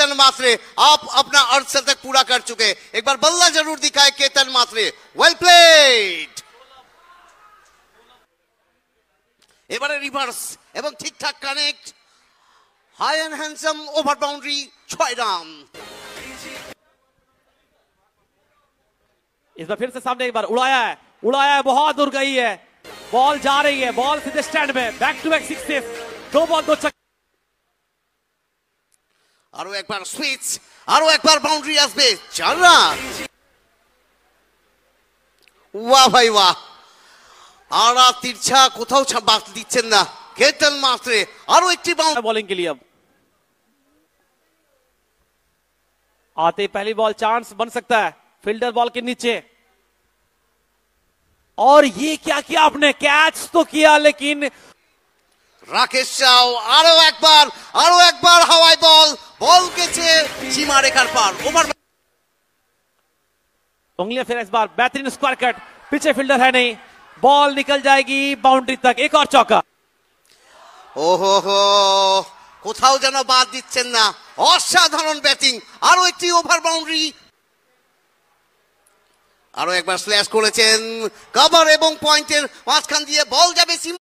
केतन मात्रे आप अपना अर्धशतक पूरा कर चुके। एक बार बल्ला जरूर दिखाए केतन मात्रे। Well played. एबारे रिभार्स एवं ठीक ठाक connect. High and handsome over boundary 6 run. इस बार फिर से सामने एक बार उड़ाया है बहुत दूर गई है। बॉल जा रही है, बॉल सीधे स्टैंड में। Back to back sixes, 2 ball 2 छक्के। आरो एक बार स्विच, आरो एक बार बाउंड्री आसबे 4 রান। वाह भाई वाह। আর তিরছা কোথাও বাদ দিচ্ছেন না কেতন মাত্রে। আরো একটি बॉलिंग के लिए अब आते पहली बॉल चांस बन सकता है फील्डर बॉल के नीचे। और ये क्या किया आपने, कैच तो किया लेकिन রাকেশ রাও আরো একবার হাওয়ায় বল গেছে সীমা রেখার পার। ওভার उंगलियां फिर इस बार बेहतरीन स्क्वायर कट, पीछे फील्डर है नहीं, बॉल निकल जाएगी बाउंड्री तक। एक और चौका। ओहो हो কোথাও যেন বাদ দিচ্ছেন না। অসাধারণ ব্যাটিং। আরো একটি ওভার বাউন্ডারি। আরো একবার স্ল্যাশ করেছেন কভার এবং পয়েন্টের মাঝখান দিয়ে বল যাবে